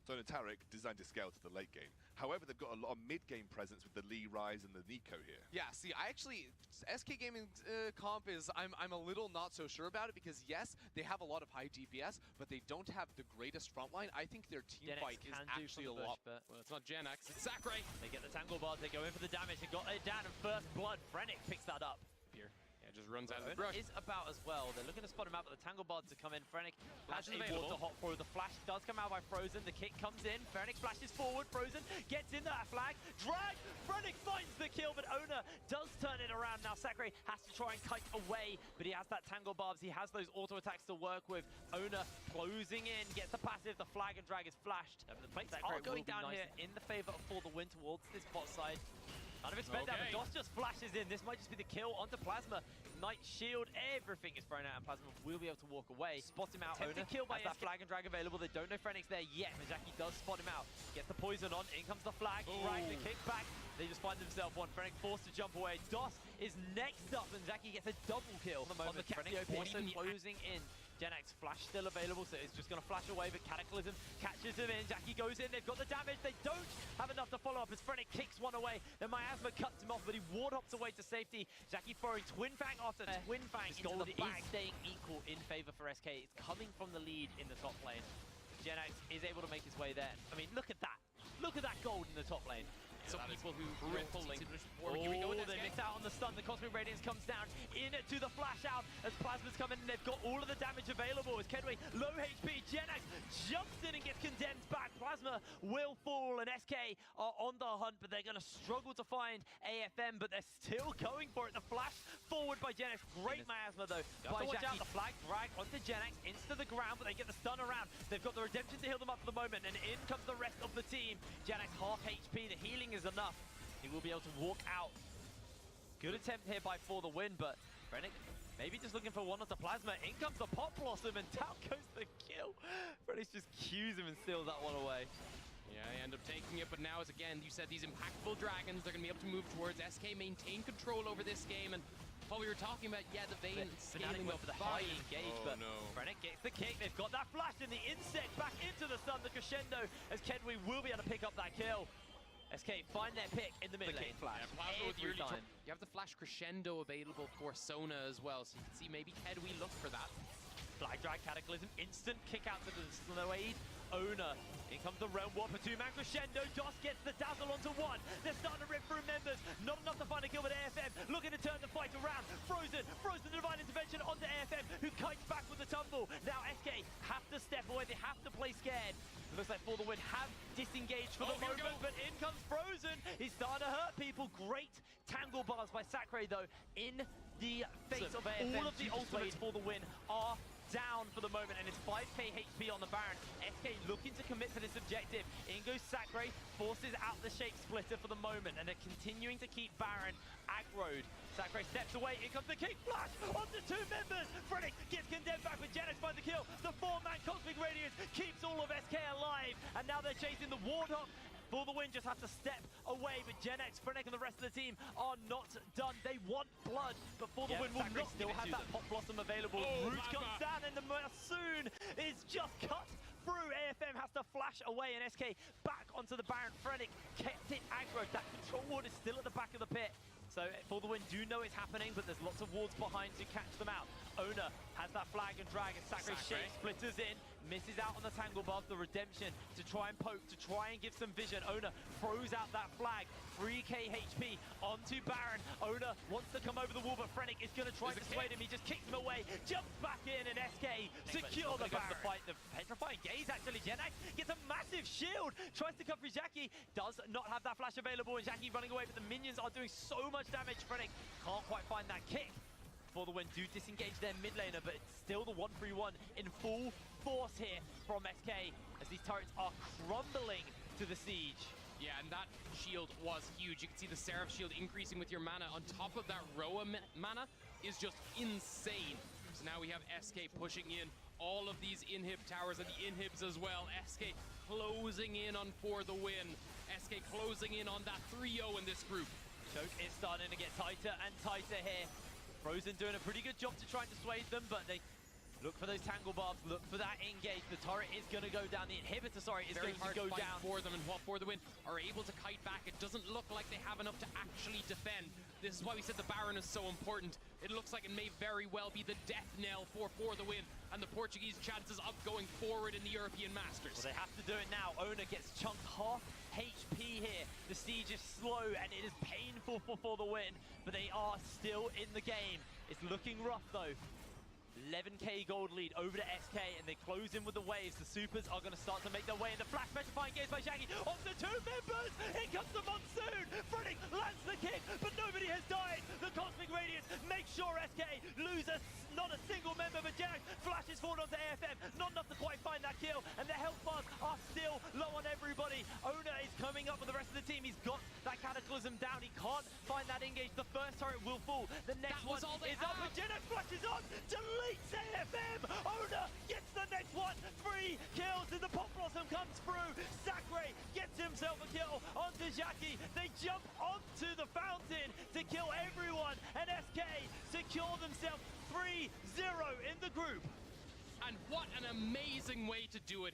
So Tarek designed to scale to the late game. However, they've got a lot of mid-game presence with the Lee, Rise, and the Nico here. Yeah, see, I actually, SK Gaming comp is, I'm a little not so sure about it because yes, they have a lot of high DPS, but they don't have the greatest frontline. I think their team fight is actually a lot. Well, it's not Gen X, it's Sakurai. They get the Tangle Bars, they go in for the damage, they got it down, and first blood, Frennick picks that up. Here. Yeah, just runs out of the brush. Is about as well. They're looking to spot him out, but the Tangle Bard to come in. Frennick has a water hot throw. The flash does come out by Frozen. The kick comes in. Frennick flashes forward. Frozen gets in that flag. Drag. Frennick finds the kill, but Ona does turn it around. Now Sakurai has to try and kite away, but he has that Tangle Barbs. He has those auto attacks to work with. Ona closing in, gets the passive. The flag and drag is flashed. The plates are going down here in the favor of For the Win towards this bot side. None of it's spent down, but DOS just flashes in. This might just be the kill onto Plasma. Knight shield, everything is thrown out, and Plasma will be able to walk away. Spot him out. Tempted kill by that flag and drag available. They don't know Frennick's there yet, but Jackie does spot him out. Gets the poison on. In comes the flag. Drag the kick back. They just find themselves one. Frennick forced to jump away. DOS is next up, and Jackie gets a double kill on the Frennick also closing in. Genex flash still available, so it's just going to flash away, but Cataclysm catches him in. Jackie goes in, they've got the damage. They don't have enough to follow up as Frennick kicks one away. Then Miasma cuts him off, but he ward hops away to safety. Jackie throwing Twin Fang after Twin Fang into the bag. Is staying equal in favor for SK. It's coming from the lead in the top lane. Genex is able to make his way there. I mean, look at that. Look at that gold in the top lane. So people who pulling. Oh, they miss out on the stun. The Cosmic Radiance comes down into the flash out as Plasma's come in, and they've got all of the damage available as Kedway, low HP, Genex jumps in and gets condemned back. Plasma will fall, and SK are on the hunt, but they're going to struggle to find AFM, but they're still going for it. The flash forward by Genex. Great miasma, though, by Jackie. Out the flag drag onto Genex, into the ground, but they get the stun around. They've got the Redemption to heal them up for the moment, and in comes the rest of the team. Genex half HP, the healing is enough. He will be able to walk out. Good attempt here by For the Win, but Frennick maybe just looking for one onto Plasma. In comes the Pop Blossom, and down goes the kill. Frennick just cues him and steals that one away. Yeah, they end up taking it, but now, as again, you said, these impactful dragons, they're going to be able to move towards SK, maintain control over this game, and while we were talking about, yeah, the Vayne scaling up for the high engage, but Frennick gets the kick. They've got that flash and the insect back into the stun, the crescendo, as Kedway will be able to pick up that kill. SK find their pick in the mid lane. Flash. Yeah, every time. You have the flash crescendo available for Sona as well, so you can see maybe Kedway look for that. Flag drag Cataclysm, instant kick out to the Slowade. Ona, in comes the Realm Warper, two-man crescendo. Joss gets the dazzle onto one. They're starting to rip through members. Not enough to find a kill with AFM. Looking to turn the fight around. Frozen the divine intervention onto AFM, who kites back with the tumble. Now SK have to step away. They have to play scared. It looks like For the Win have disengaged for the moment, but in comes Frozen. He's starting to hurt people. Great tangle bars by Sakurai, though, in the face of AFM. All of the ultimates For the Win are down for the moment, and it's 5k HP on the Baron. SK looking to commit to this objective. In goes Sakurai, forces out the Shape Splitter for the moment, and they're continuing to keep Baron aggroed. Sakurai steps away, in comes the kick flash onto two members. Frennick gets condemned back with Genex by the kill. The four-man Cosmic Radiance keeps all of SK alive, and now they're chasing the Warthog. For the Win just have to step away, but Genex, Frennick, and the rest of the team are not done. They want blood, but For the Win will not still have that Pop Blossom available. Root comes down, and the Monsoon is just cut through. AFM has to flash away, and SK back onto the Baron. Frennick kept it aggro. That control ward is still at the back of the pit. So For the Win do know it's happening, but there's lots of wards behind to catch them out. Ona has that flag and drag, and Sakurai Shape Splitters in, misses out on the Tangle Bars, the Redemption to try and poke, to try and give some vision. Ona throws out that flag, 3k HP onto Baron. Ona wants to come over the wall, but Frennick is going to try to dissuade him. He just kicks him away, jumps back in, and SK secure the Baron. The Petrifying Gaze, actually. Genex gets a massive shield, tries to cover Jackie, does not have that flash available, and Jackie running away, but the minions are doing so much damage. Frennick can't quite find that kick. For the Win do disengage their mid laner, but it's still the 1-3-1 in full force here from SK as these turrets are crumbling to the siege. Yeah, and that shield was huge. You can see the Seraph shield increasing with your mana. On top of that, Roa mana is just insane. So now we have SK pushing in all of these inhib towers and the inhibs as well. SK closing in on For the Win. SK closing in on that 3-0 in this group. Choke is starting to get tighter and tighter here. Frozen doing a pretty good job to try and dissuade them, but they Look for those tangle barbs, look for that engage. The turret is going to go down, the inhibitor, sorry, is going to go down. For them, and for the win are able to kite back. It doesn't look like they have enough to actually defend. This is why we said the Baron is so important. It looks like it may very well be the death knell for the win and the Portuguese chances of going forward in the European Masters. Well, they have to do it now. Ona gets chunked half HP here. The siege is slow and it is painful for the win, but they are still in the game. It's looking rough though. 11k gold lead over to SK, and they close in with the waves. The supers are going to start to make their way into flash petrifying gaze by Shaggy onto 2 members. In comes the monsoon. Freddy lands the kick, but nobody has died. The cosmic radiance makes sure SK lose not a single member, but Jack flashes forward onto AFM. Not enough to quite find that kill, and the health bars are still low on everybody. Ona is coming up with the rest of the team. He's got that cataclysm down. He can't find that engage. The first turret will fall. The next one is up, but Jenna flashes on. Deletes AFM. Ona gets the next one. 3 kills as the Pop Blossom comes through. Sakre gets himself a kill onto Jackie. They jump onto the fountain to kill everyone, and SK secure themselves 3-0 in the group. And what an amazing way to do it.